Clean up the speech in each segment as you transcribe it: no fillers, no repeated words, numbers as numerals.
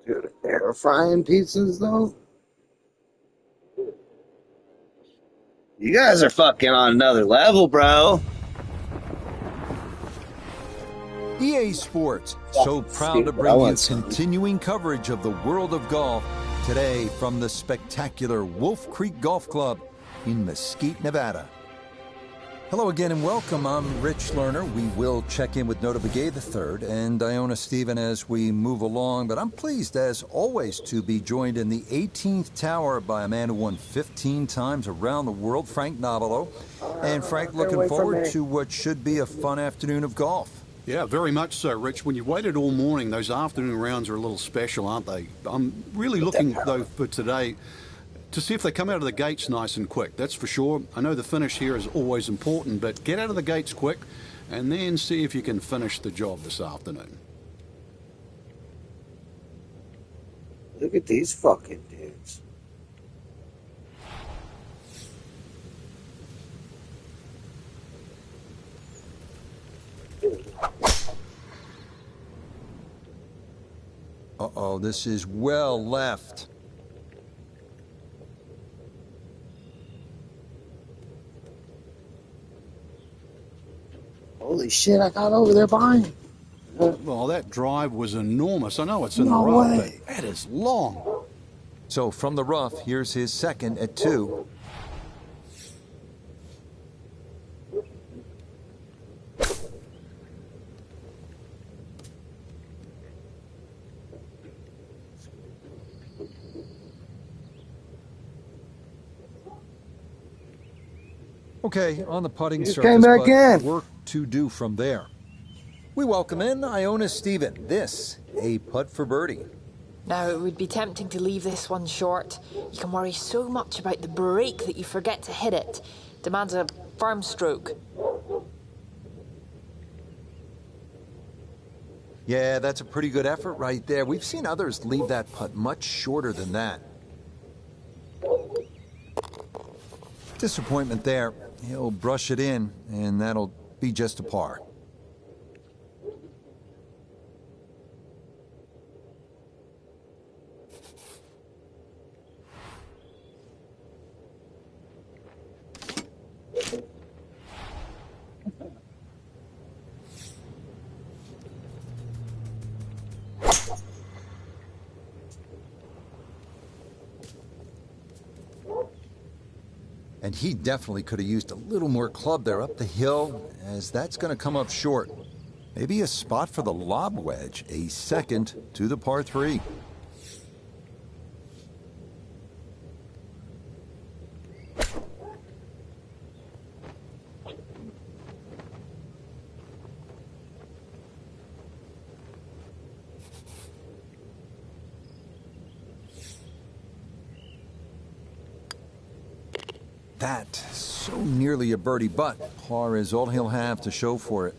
Dude, air frying pizzas though? You guys are fucking on another level, bro. EA Sports, so proud to bring you continuing coverage of the world of golf. Today from the spectacular Wolf Creek Golf Club in Mesquite, Nevada. Hello again and welcome. I'm Rich Lerner. We will check in with Nota Begay III and Iona Stephen as we move along, but I'm pleased as always to be joined in the 18th tower by a man who won 15 times around the world, Frank Nobilo. And Frank, looking forward to what should be a fun afternoon of golf. Yeah, very much so, Rich. When you waited all morning, those afternoon rounds are a little special, aren't they? I'm really looking, though, for today to see if they come out of the gates nice and quick. That's for sure. I know the finish here is always important, but get out of the gates quick and then see if you can finish the job this afternoon. Look at these fucking dudes. Uh-oh, this is well left. Holy shit, I got over there behind him. Well, that drive was enormous. I know it's in the rough, but that is long. So from the rough, here's his second at 2. Okay, on the putting surface, came back in. Work to do from there. We welcome in Iona Stephen. This, a putt for birdie. Now, it would be tempting to leave this one short. You can worry so much about the break that you forget to hit it. Demands a firm stroke. Yeah, that's a pretty good effort right there. We've seen others leave that putt much shorter than that. Disappointment there. He'll brush it in, and that'll be just a par. And he definitely could have used a little more club there up the hill, as that's going to come up short. Maybe a spot for the lob wedge, a second to the par 3. That, so nearly a birdie, but par is all he'll have to show for it.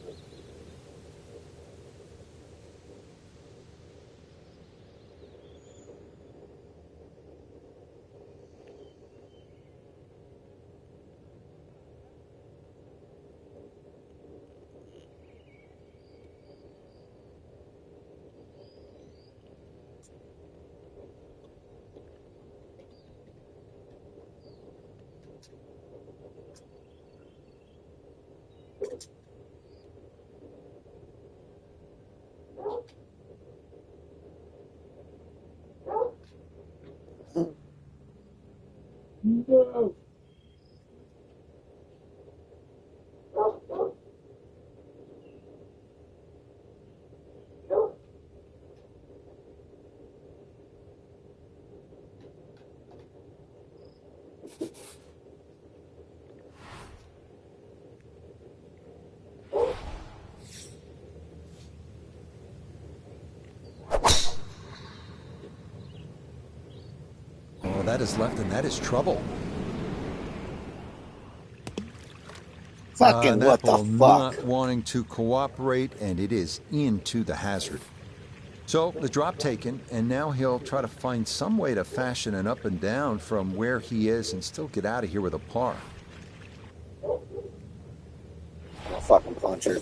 No. Oh, that is left, and that is trouble. Fucking what the fuck? Not wanting to cooperate, and it is into the hazard. So the drop taken, and now he'll try to find some way to fashion an up and down from where he is and still get out of here with a par. Fucking puncher.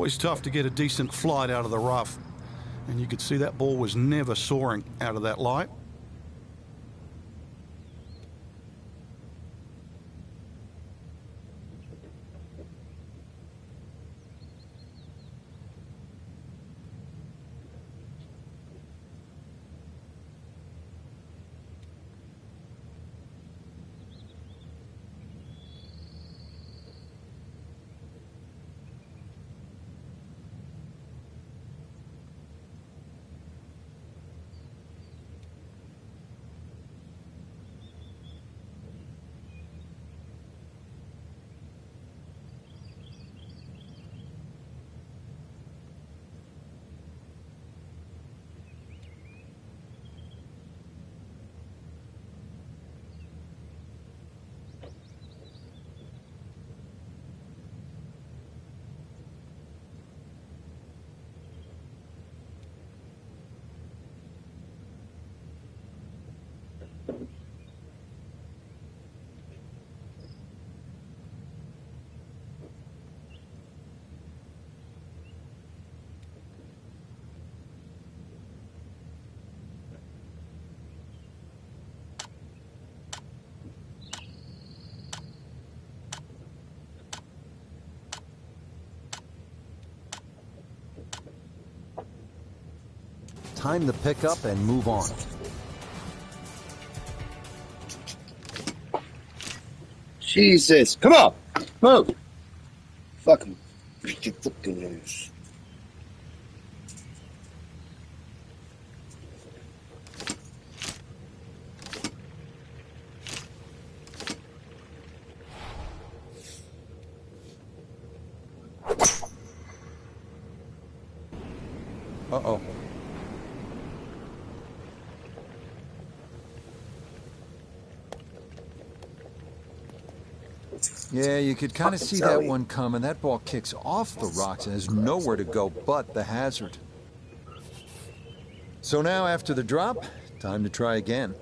always tough to get a decent flight out of the rough. And you could see that ball was never soaring out of that lie. Time to pick up and move on. Jesus, come on, move. Fucking ass. Uh-oh. Yeah, you could kind of see that one coming. That ball kicks off the rocks and has nowhere to go but the hazard. So now, after the drop, time to try again.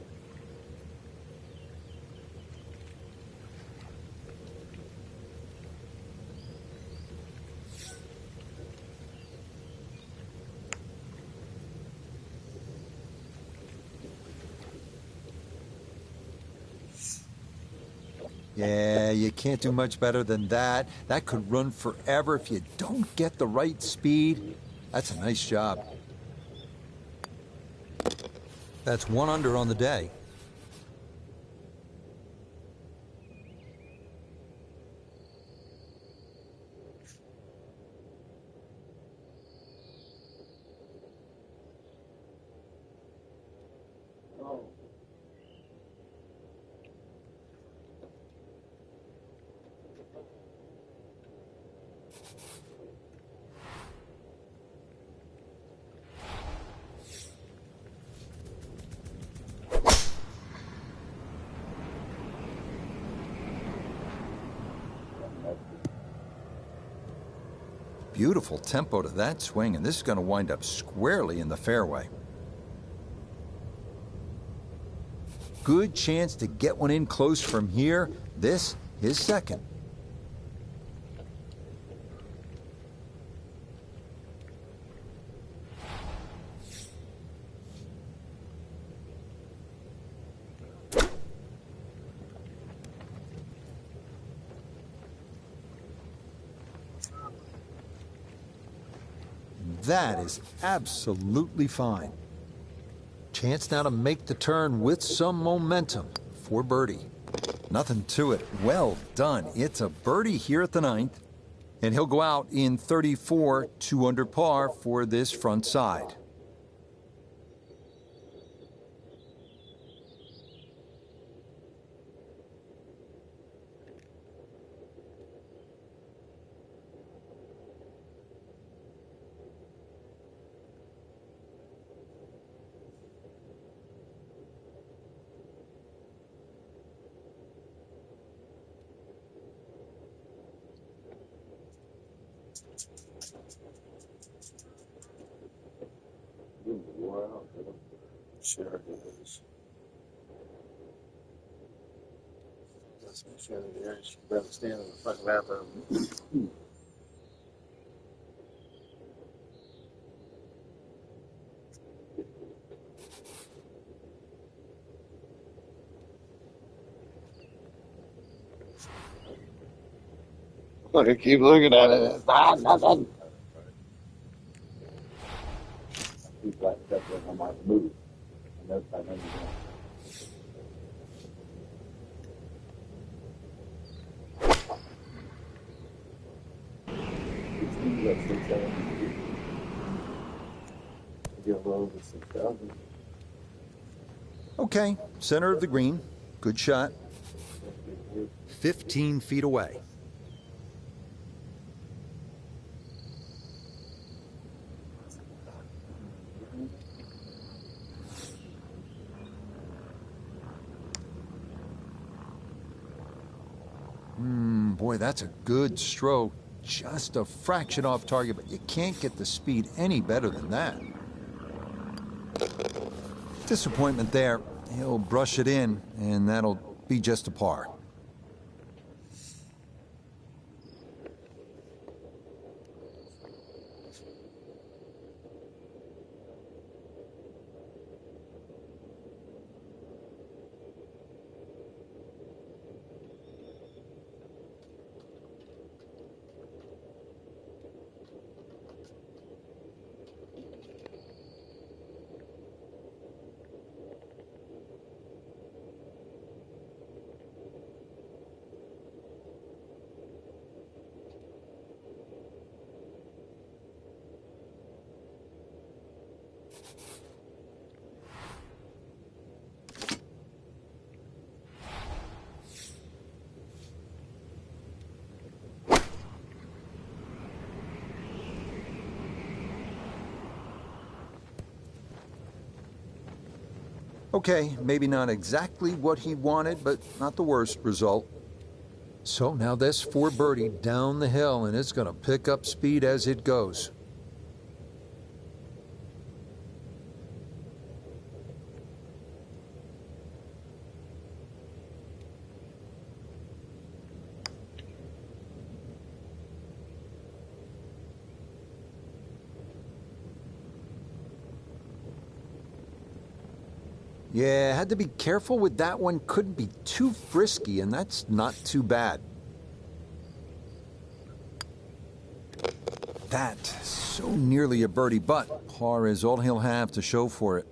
Yeah, you can't do much better than that. That could run forever if you don't get the right speed. That's a nice job. That's 1 under on the day. Beautiful tempo to that swing, and this is going to wind up squarely in the fairway. Good chance to get one in close from here. This is second. That is absolutely fine. Chance now to make the turn with some momentum for birdie. Nothing to it. Well done. It's a birdie here at the 9th, and he'll go out in 34, 2 under par for this front side. Wow. Sure it is. That's my friend there. She better stand in the fucking bathroom. Look, I keep looking at it. It's not nothing. Okay, center of the green. Good shot. 15 feet away. Boy, that's a good stroke. Just a fraction off target, but you can't get the speed any better than that. Disappointment there. He'll brush it in, and that'll be just a par. Okay, maybe not exactly what he wanted, but not the worst result. So now this for birdie down the hill, and it's going to pick up speed as it goes. Yeah, had to be careful with that one. Couldn't be too frisky, and that's not too bad. That, so nearly a birdie, but par is all he'll have to show for it.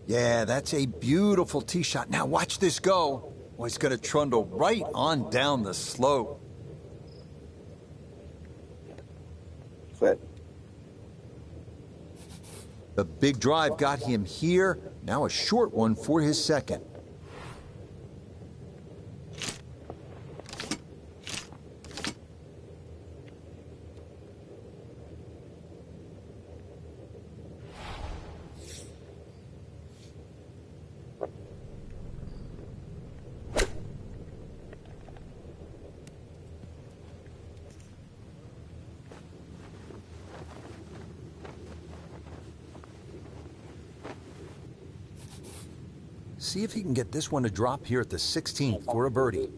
Yeah, that's a beautiful tee shot. Now watch this go. Well, it's going to trundle right on down the slope. Quit. The big drive got him here. Now a short one for his second. See if he can get this one to drop here at the 16th for a birdie.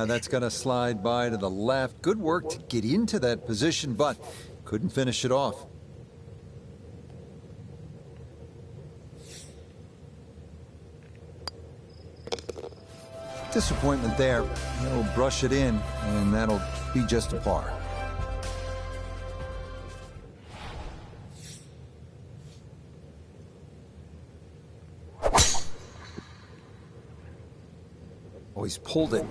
That's going to slide by to the left. Good work to get into that position, but couldn't finish it off. Disappointment there. He'll brush it in, and that'll be just a par. he's pulled it.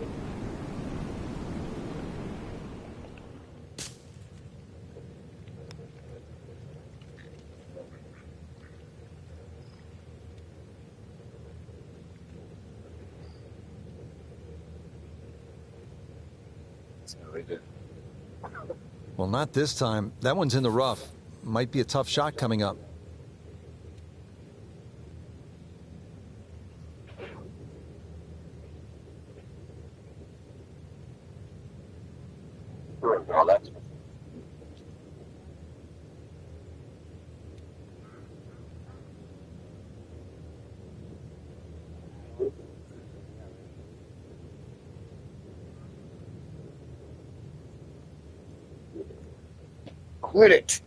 Well, not this time. That one's in the rough. Might be a tough shot coming up. Quit it.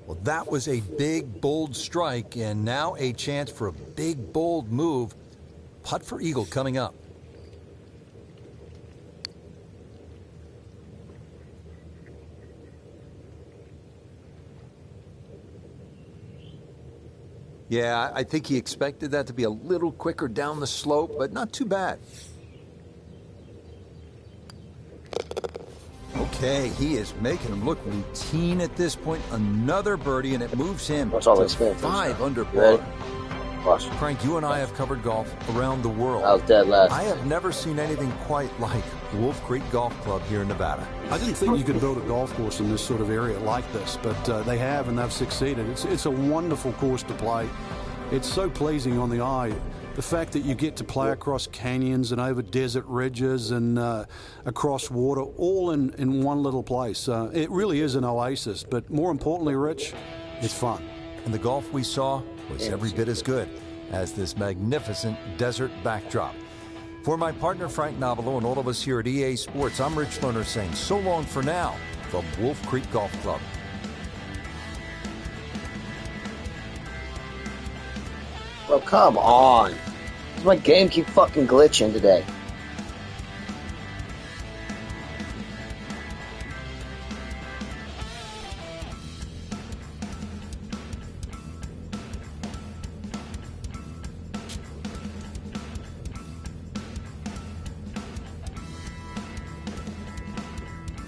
Well, that was a big, bold strike, and now a chance for a big, bold move. Putt for eagle coming up. Yeah, I think he expected that to be a little quicker down the slope, but not too bad. Okay, he is making him look routine at this point. Another birdie, and it moves him to 5 under par. Frank, you and I have covered golf around the world. I was dead last. I have never seen anything quite like Wolf Creek Golf Club here in Nevada. I didn't think you could build a golf course in this sort of area like this, but they have, and they've succeeded. It's a wonderful course to play. It's so pleasing on the eye. The fact that you get to play across canyons and over desert ridges and across water, all in one little place. It really is an oasis, but more importantly, Rich, it's fun. And the golf we saw was every bit as good as this magnificent desert backdrop. For my partner Frank Nobilo and all of us here at EA Sports, I'm Rich Lerner saying so long for now from Wolf Creek Golf Club. Bro, come on. Does my game keep fucking glitching today?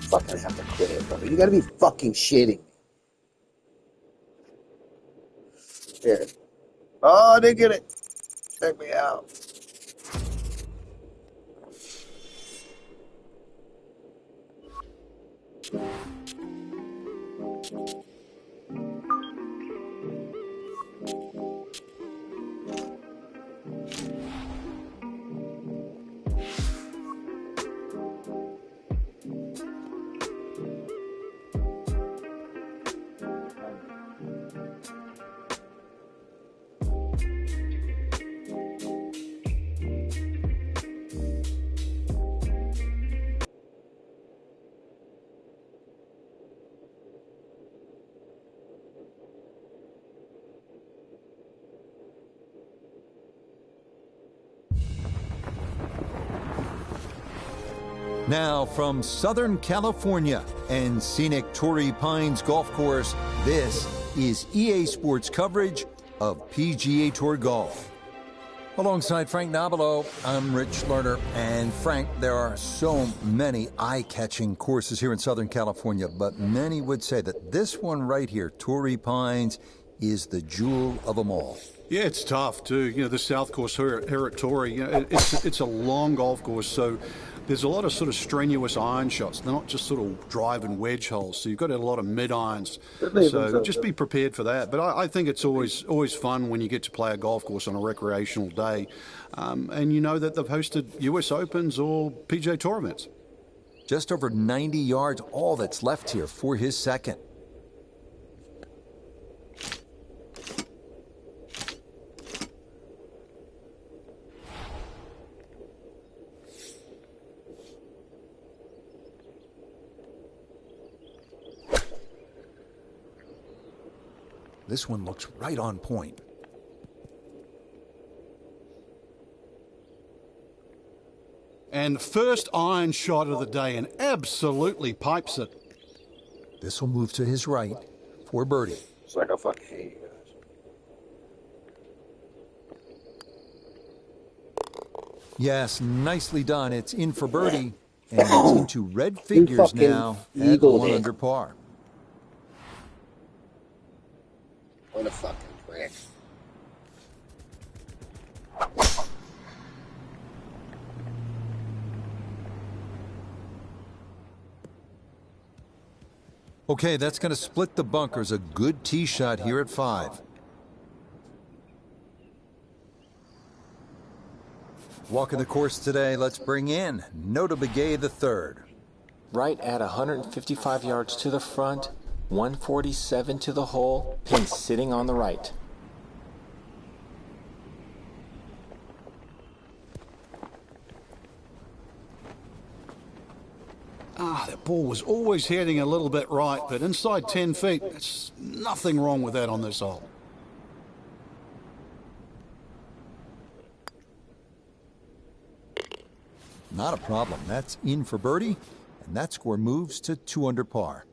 Fucking have to quit it, bro. You gotta be fucking shitting me. Here. Oh, I didn't get it. Check me out. Now from Southern California and scenic Torrey Pines Golf Course, this is EA Sports coverage of PGA Tour Golf. Alongside Frank Nobilo, I'm Rich Lerner. And Frank, there are so many eye-catching courses here in Southern California, but many would say that this one right here, Torrey Pines, is the jewel of them all. Yeah, it's tough too. You know, the South Course here at Torrey, you know, it's a long golf course, so there's a lot of sort of strenuous iron shots. They're not just sort of drive and wedge holes, so you've got a lot of mid-irons. So just be prepared for that. But I think it's always fun when you get to play a golf course on a recreational day. And you know that they've hosted US Opens or PGA Tour events. Just over 90 yards, all that's left here for his second. This one looks right on point. And first iron shot of the day, and absolutely pipes it. This will move to his right for birdie. It's like a fucking hate you guys. Yes, nicely done. It's in for birdie, and it's into red figures now at 1 under par. What a fucking prick. Okay, that's going to split the bunkers. A good tee shot here at 5. Walking the course today, let's bring in Notah Begay III. Right at 155 yards to the front, 147 to the hole, pin sitting on the right. That ball was always heading a little bit right, but inside 10 feet, there's nothing wrong with that on this hole. Not a problem. That's in for birdie, and that score moves to 2 under par.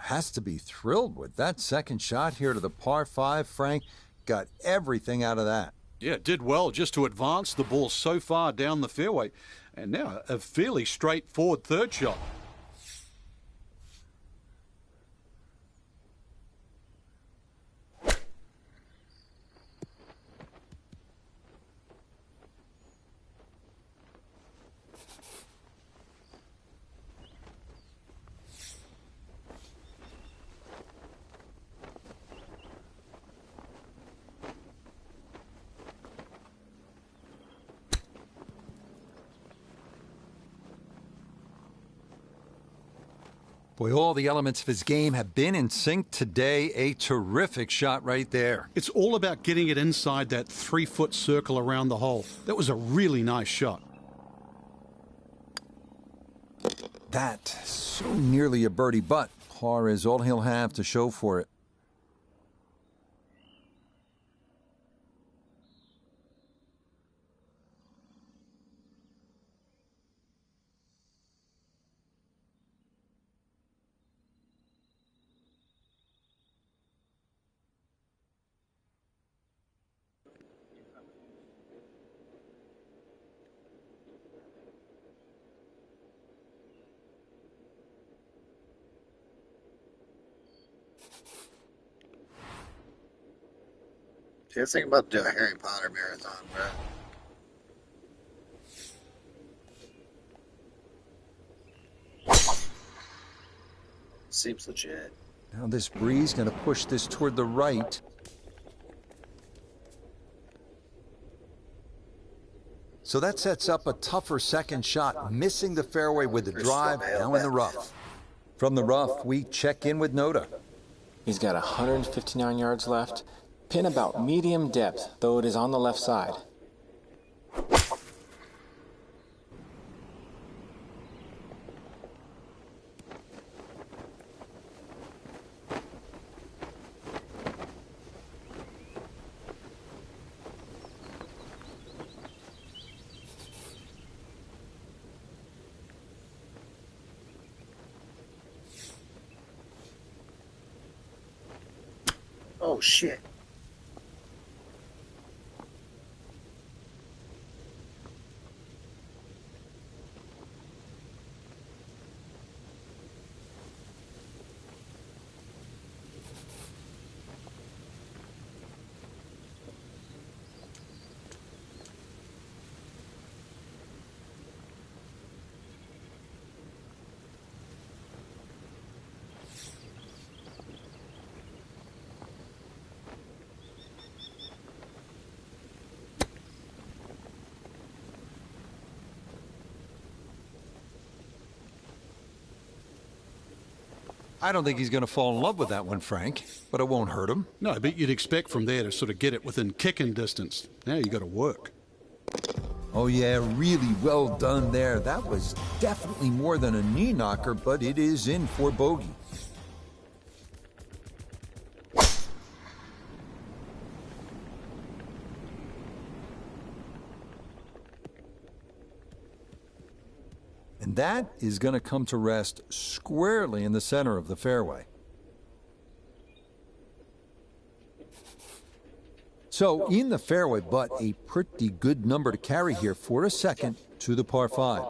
Has to be thrilled with that second shot here to the par 5. Frank got everything out of that. Yeah, did well just to advance the ball so far down the fairway. And now a fairly straightforward third shot. Boy, all the elements of his game have been in sync today. A terrific shot right there. It's all about getting it inside that 3-foot circle around the hole. That was a really nice shot. That so nearly a birdie, but par is all he'll have to show for it. See, I was thinking about doing a Harry Potter marathon, bro. Seems legit. Now this breeze going to push this toward the right. So that sets up a tougher second shot, missing the fairway with the drive, now in the rough. From the rough, we check in with Notah. He's got 159 yards left. Pin about medium depth, though it is on the left side. Oh, shit. I don't think he's going to fall in love with that one, Frank, but it won't hurt him. No, but you'd expect from there to sort of get it within kicking distance. Now you got to work. Oh yeah, really well done there. That was definitely more than a knee knocker, but it is in for bogey. And that is going to come to rest squarely in the center of the fairway. So in the fairway, but a pretty good number to carry here for a second to the par 5.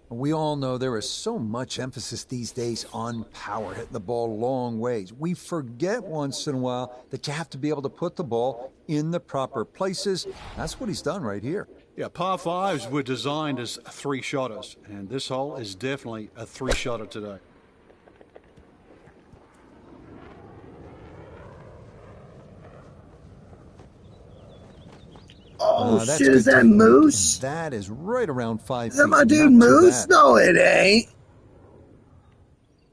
We all know there is so much emphasis these days on power, hitting the ball long ways. We forget once in a while that you have to be able to put the ball in the proper places. That's what he's done right here. Yeah, par 5s were designed as 3-shotters, and this hole is definitely a 3-shotter today. Oh, That's shit, is good that technique, Moose? and that is right around 5 Is that feet. my dude Not too Moose? bad. No, it ain't.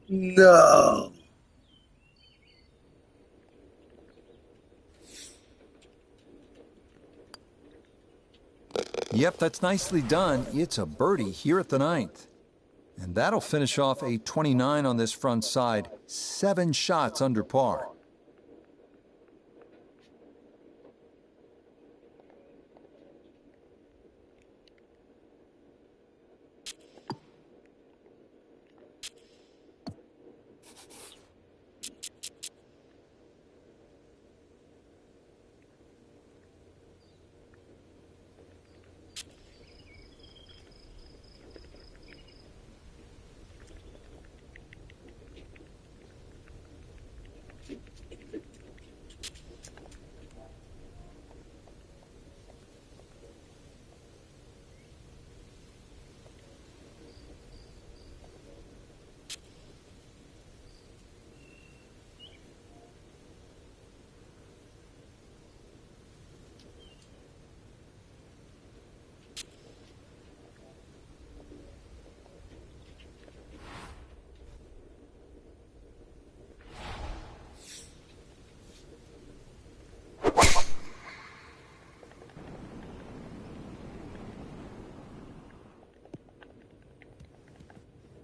No. Yep, that's nicely done. It's a birdie here at the 9th. And that'll finish off a 29 on this front side. 7 shots under par.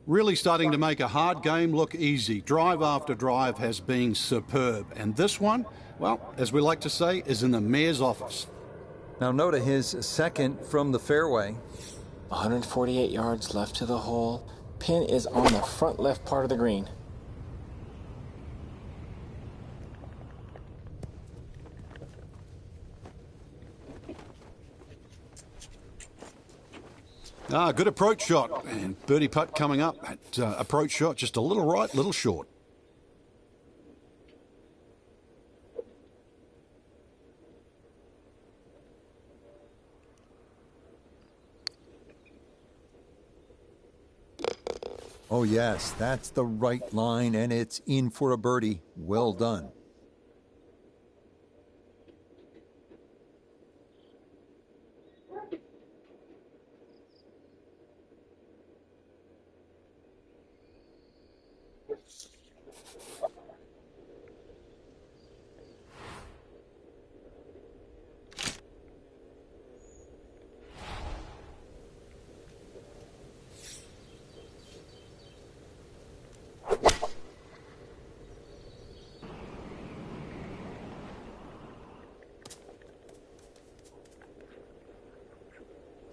Really starting to make a hard game look easy. Drive after drive has been superb. And this one, well, as we like to say, is in the mayor's office. Now Nota his second from the fairway. 148 yards left to the hole. Pin is on the front left part of the green. Good approach shot. And birdie putt coming up. That approach shot just a little right, little short. Oh yes, that's the right line, and it's in for a birdie. Well done.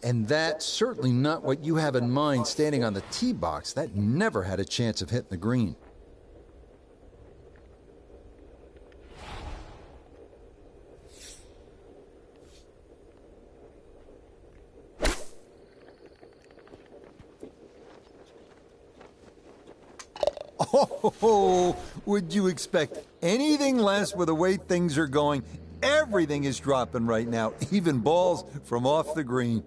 And that's certainly not what you have in mind standing on the tee box. That never had a chance of hitting the green. Oh, would you expect anything less with the way things are going? Everything is dropping right now, even balls from off the green.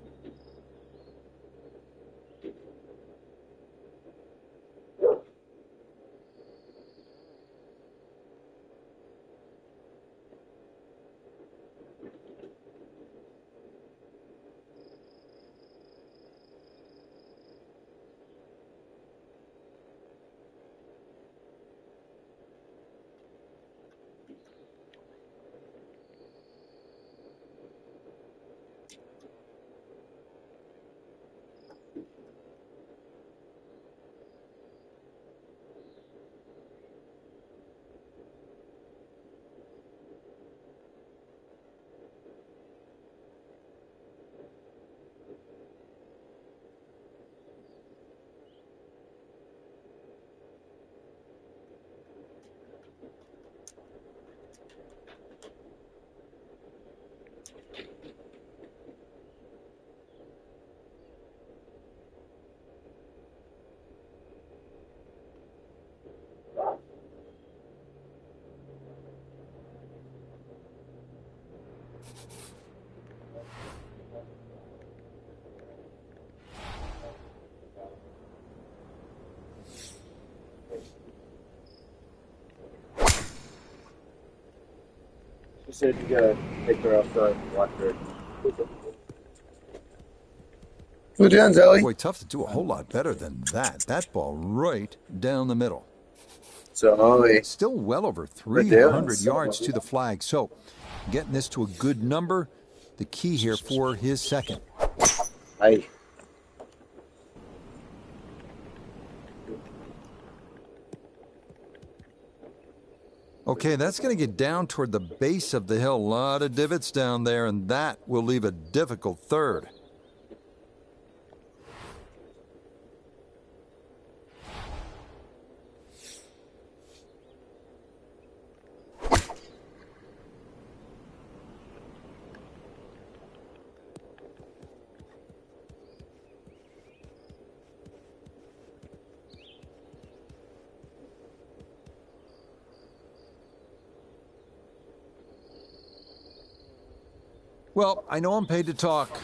She said you gotta take her outside and watch her. Who done, Zoe? Boy, tough to do a whole lot better than that. That ball right down the middle. Zoe. Still well over Right there. 300 yards to the flag. So getting this to a good number, the key here for his second. Hey. Okay, that's going to get down toward the base of the hill. A lot of divots down there, and that will leave a difficult third. Well, I know I'm paid to talk,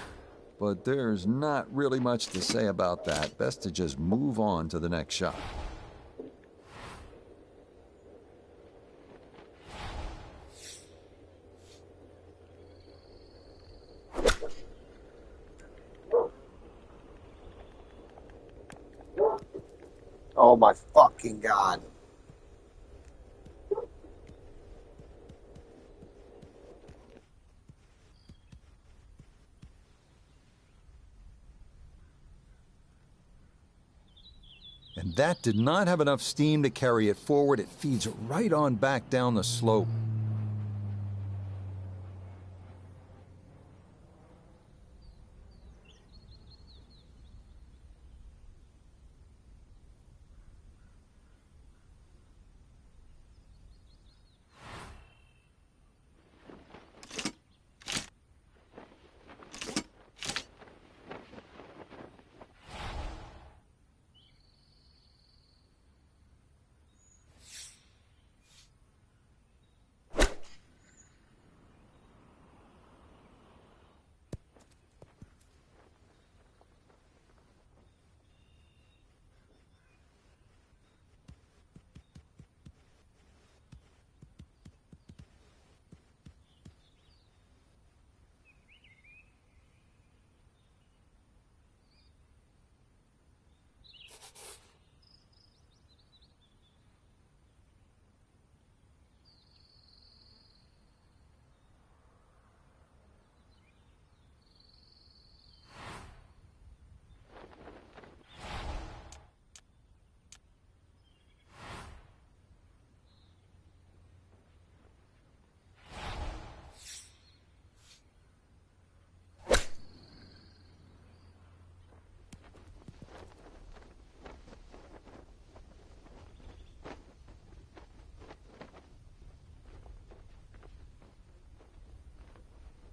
but there's not really much to say about that. Best to just move on to the next shot. Oh my fucking God. And that did not have enough steam to carry it forward. It feeds right on back down the slope.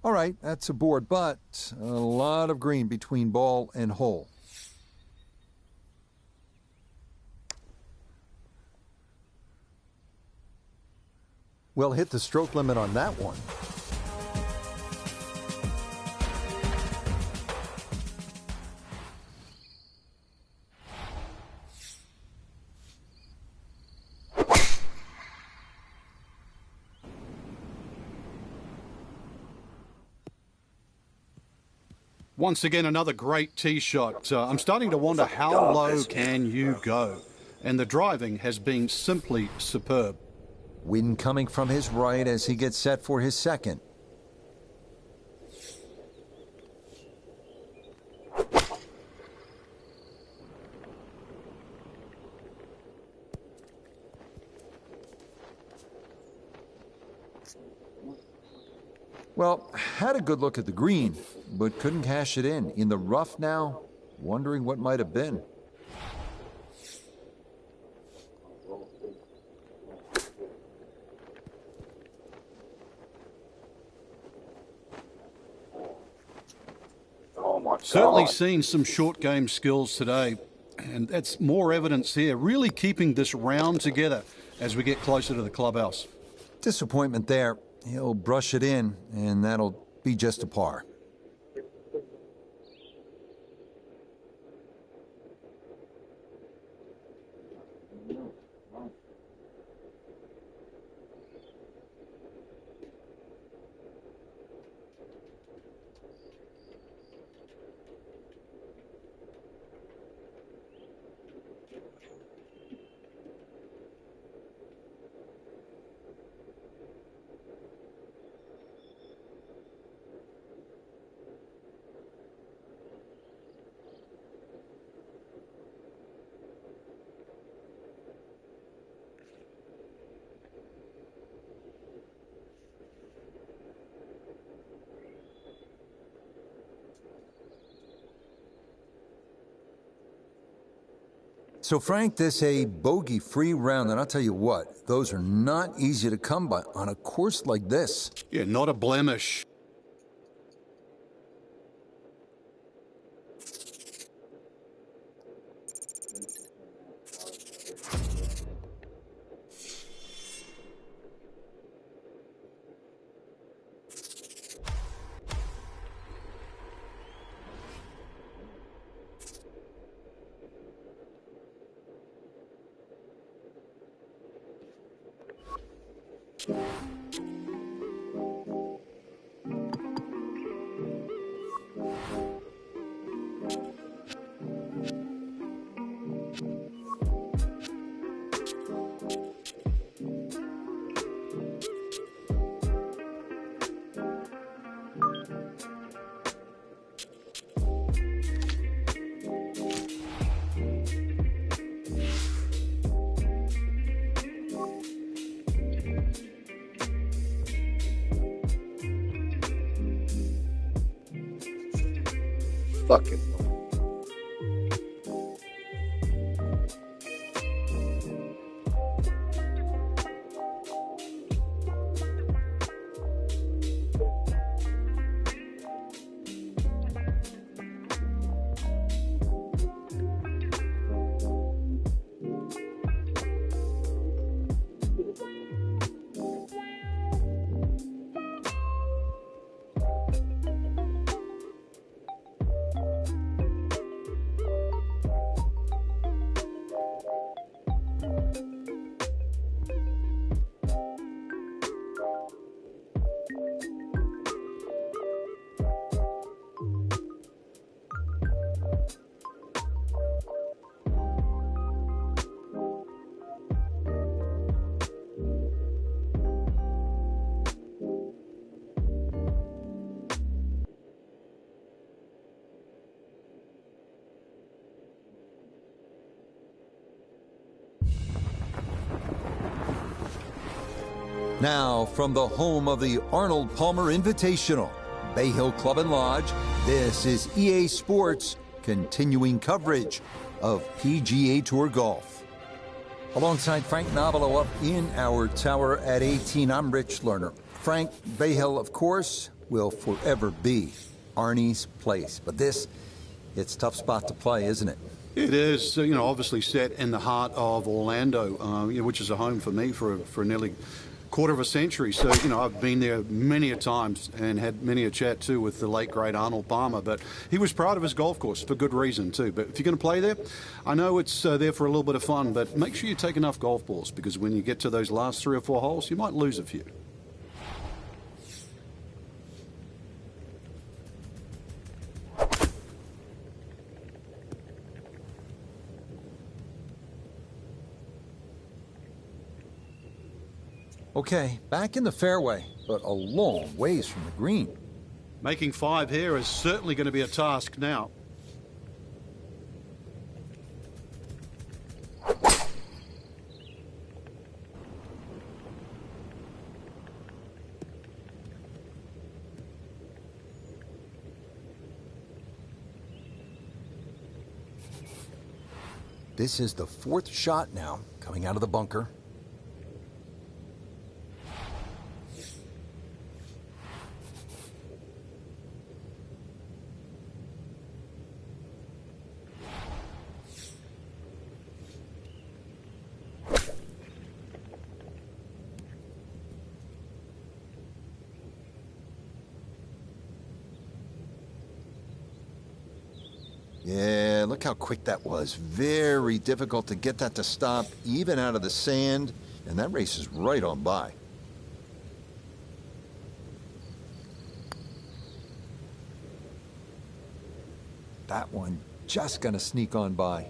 All right, that's a board, but a lot of green between ball and hole. Well, hit the stroke limit on that one. Once again, another great tee shot. I'm starting to wonder how low can you go? And the driving has been simply superb. Wind coming from his right as he gets set for his second. Well, had a good look at the green, but couldn't cash it in. In the rough now, wondering what might have been. Certainly seen some short game skills today, and that's more evidence here, really keeping this round together as we get closer to the clubhouse. Disappointment there. He'll brush it in, and that'll be just a par. So, Frank, this a bogey-free round, and I'll tell you what, those are not easy to come by on a course like this. Yeah, not a blemish. Fucking. Now, from the home of the Arnold Palmer Invitational, Bay Hill Club and Lodge, this is EA Sports continuing coverage of PGA Tour Golf. Alongside Frank Nobilo up in our tower at 18, I'm Rich Lerner. Frank, Bay Hill, of course, will forever be Arnie's place. But this, it's a tough spot to play, isn't it? It is, obviously set in the heart of Orlando, which is a home for me for nearly quarter of a century. So, I've been there many a times and had many a chat too with the late great Arnold Palmer. But he was proud of his golf course for good reason too. But if you're going to play there, I know it's there for a little bit of fun, but make sure you take enough golf balls, because when you get to those last 3 or 4 holes, you might lose a few. Okay, back in the fairway, but a long ways from the green. Making 5 here is certainly going to be a task now. This is the 4th shot now, coming out of the bunker. Yeah, look how quick that was. Very difficult to get that to stop, even out of the sand, and that race is right on by. That one just gonna sneak on by.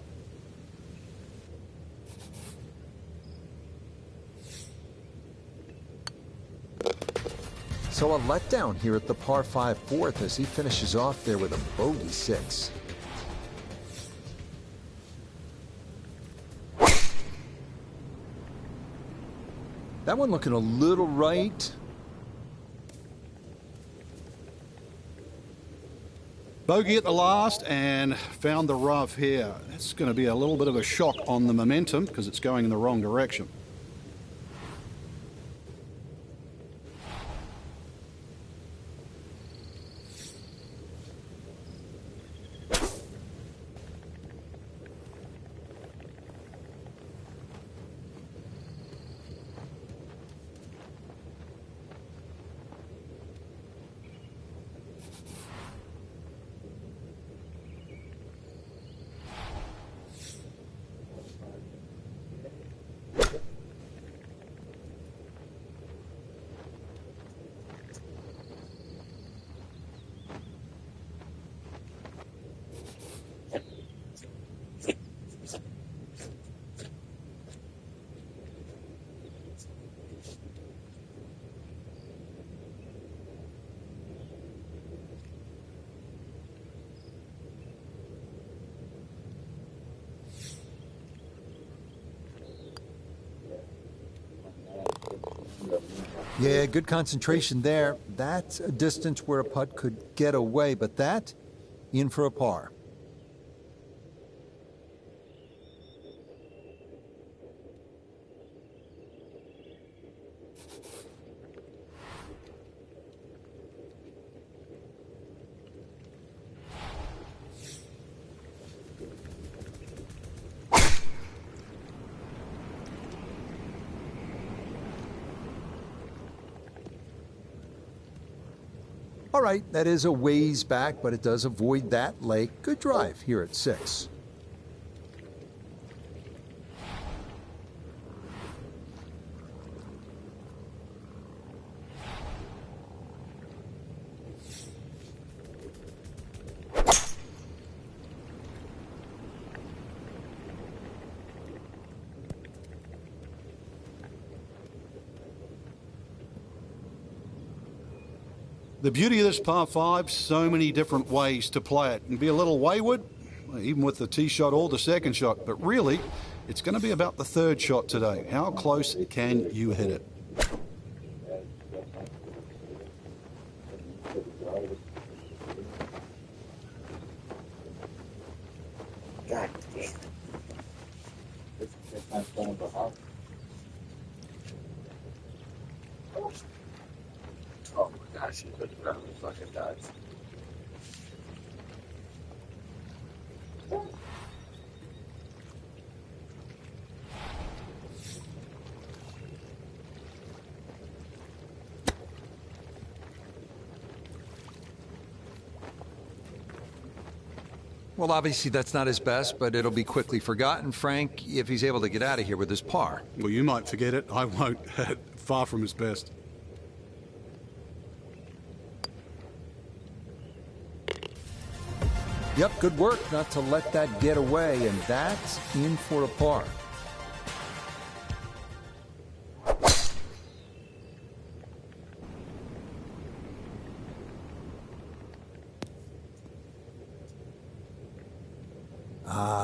So a letdown here at the par 5 fourth as he finishes off there with a bogey 6. That one looking a little right. Bogey at the last and found the rough here. That's going to be a little bit of a shock on the momentum because it's going in the wrong direction. Yeah, good concentration there. That's a distance where a putt could get away, but that, in for a par. All right, that is a ways back, but it does avoid that lake. Good drive here at 6. The beauty of this par 5, so many different ways to play it. And be a little wayward, even with the tee shot or the second shot. But really, it's going to be about the 3rd shot today. How close can you hit it? God damn. That's not fun of a heart. Oh my gosh, No, fucking nuts. Well, obviously that's not his best, but it'll be quickly forgotten, Frank, if he's able to get out of here with his par. Well, you might forget it. I won't. Far from his best. Yep, good work not to let that get away, and that's in for a par.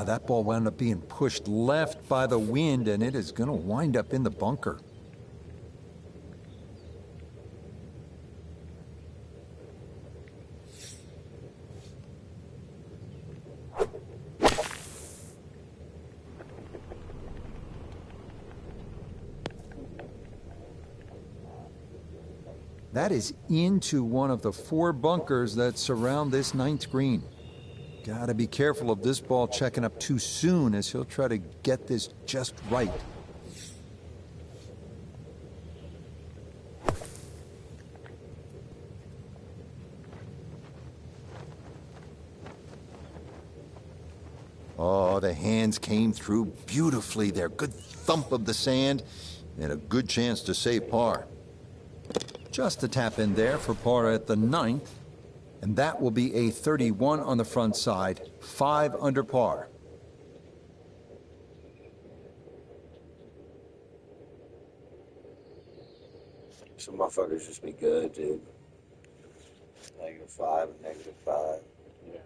That ball wound up being pushed left by the wind, and it is going to wind up in the bunker. That is into one of the 4 bunkers that surround this 9th green. Gotta be careful of this ball checking up too soon, as he'll try to get this just right. Oh, the hands came through beautifully there. Good thump of the sand, and a good chance to save par. Just a tap in there for par at the 9th. And that will be a 31 on the front side, 5 under par. Some motherfuckers just be good, dude. -5 and -5. Yeah.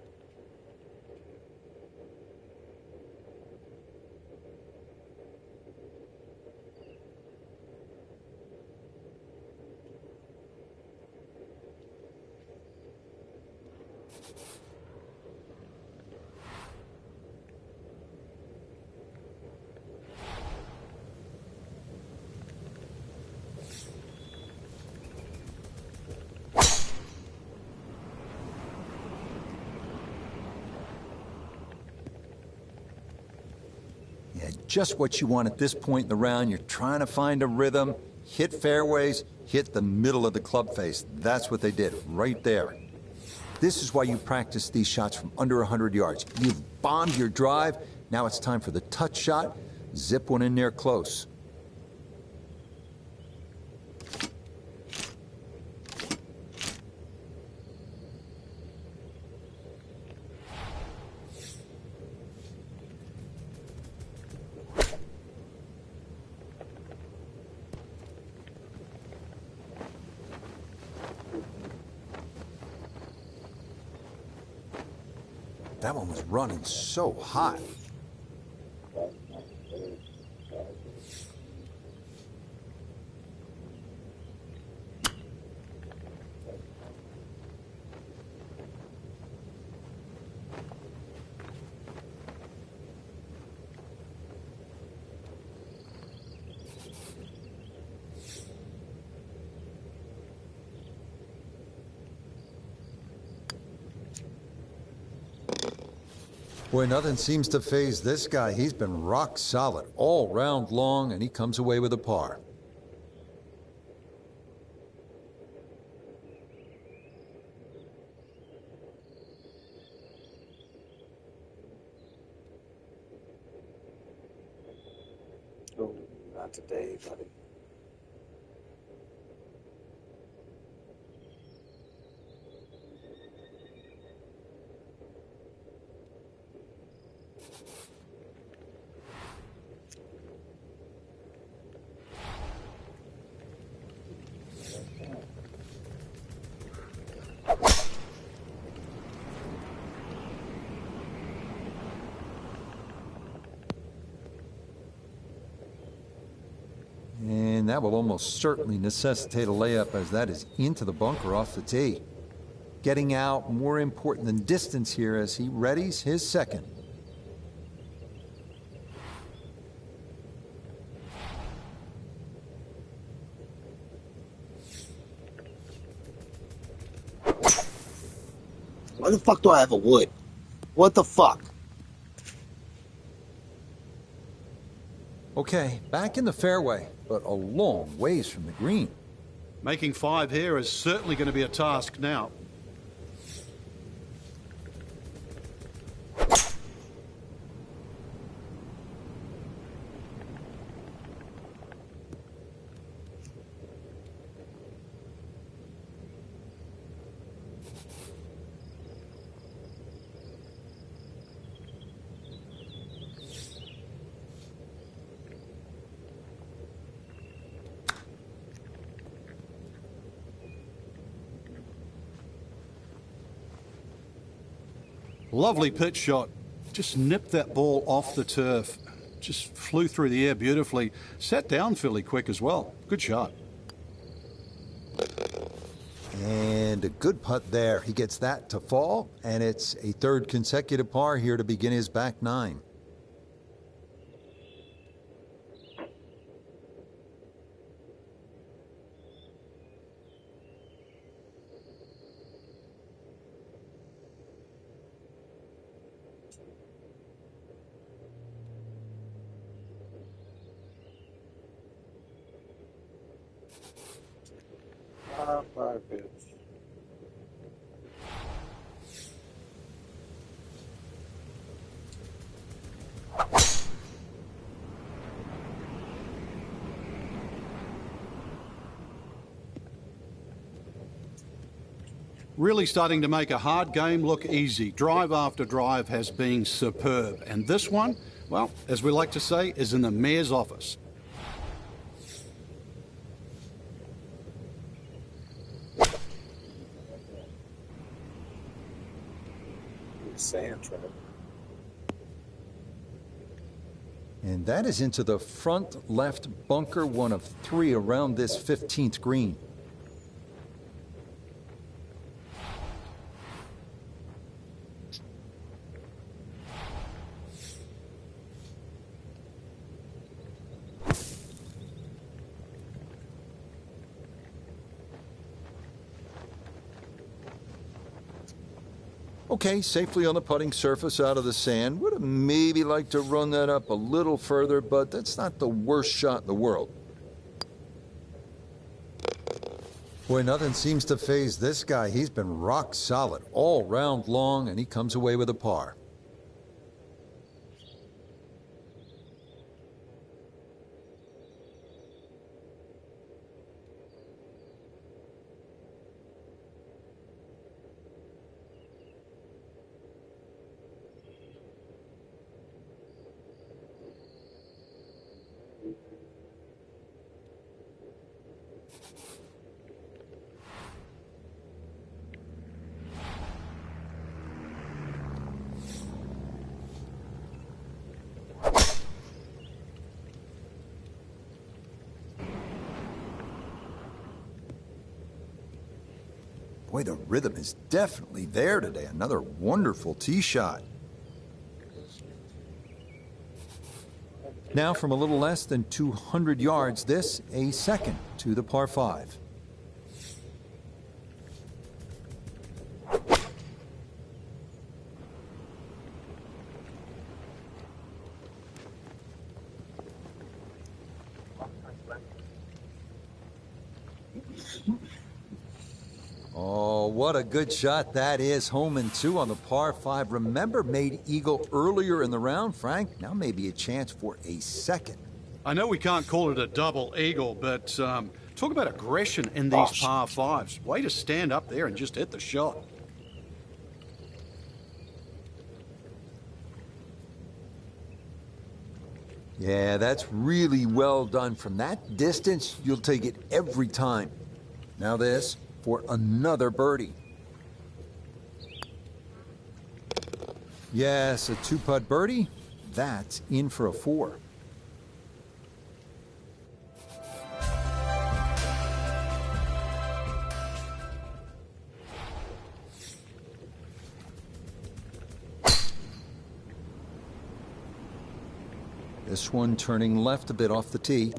Yeah, just what you want at this point in the round. You're trying to find a rhythm, hit fairways, hit the middle of the club face. That's what they did, right there. This is why you practice these shots from under 100 yards. You've bombed your drive. Now it's time for the touch shot. Zip one in there close. That one was running so hot. Boy, nothing seems to faze this guy. He's been rock solid all round long, and he comes away with a par. Oh, not today, buddy. And that will almost certainly necessitate a layup, as that is into the bunker off the tee. Getting out more important than distance here as he readies his second. Why the fuck do I have a wood? What the fuck? Okay, back in the fairway, but a long ways from the green. Making 5 here is certainly going to be a task now. Lovely pitch shot. Just nipped that ball off the turf. Just flew through the air beautifully. Sat down fairly quick as well. Good shot. And a good putt there. He gets that to fall, and it's a third consecutive par here to begin his back nine. Five pitch. Really starting to make a hard game look easy. Drive after drive has been superb. And this one, well, as we like to say, is in the mayor's office. Sand trap. And that is into the front left bunker, one of 3 around this 15th green. Okay, safely on the putting surface out of the sand. Would have maybe liked to run that up a little further, but that's not the worst shot in the world. Boy, nothing seems to faze this guy. He's been rock solid all round long, and he comes away with a par. Boy, the rhythm is definitely there today. Another wonderful tee shot. Now from a little less than 200 yards, this a second to the par 5. Oh, what a good shot that is. Home and 2 on the par 5. Remember, made eagle earlier in the round, Frank. Now maybe a chance for a second. I know we can't call it a double eagle, but talk about aggression in these par 5s. Way to stand up there and just hit the shot. Yeah, that's really well done. From that distance, you'll take it every time. Now this for another birdie. Yes, a 2-putt birdie. That's in for a 4. This one turning left a bit off the tee.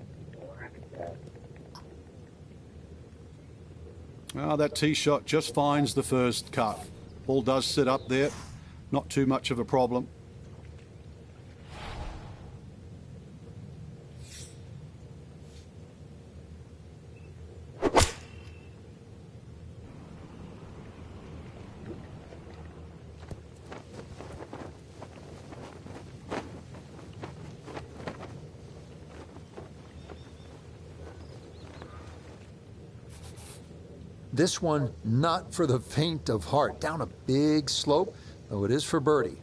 Oh, that tee shot just finds the first cut. Ball does sit up there. Not too much of a problem. This one, not for the faint of heart. Down a big slope, though it is for birdie.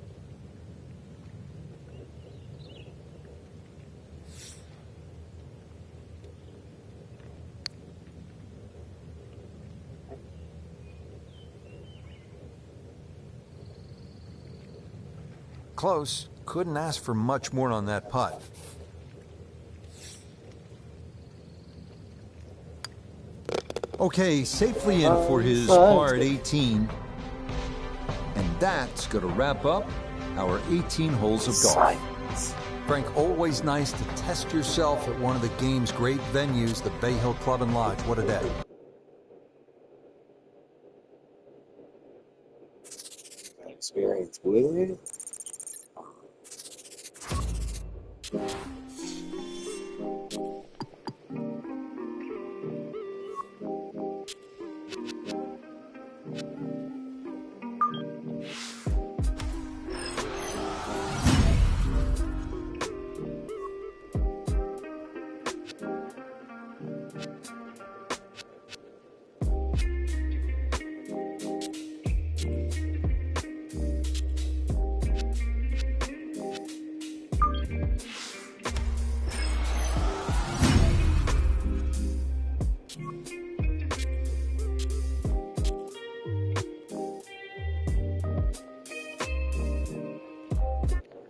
Close. Couldn't ask for much more on that putt. Okay, safely in for his par at 18. And that's going to wrap up our 18 holes of golf. Frank, always nice to test yourself at one of the game's great venues, the Bay Hill Club and Lodge. What a day. Experience with it.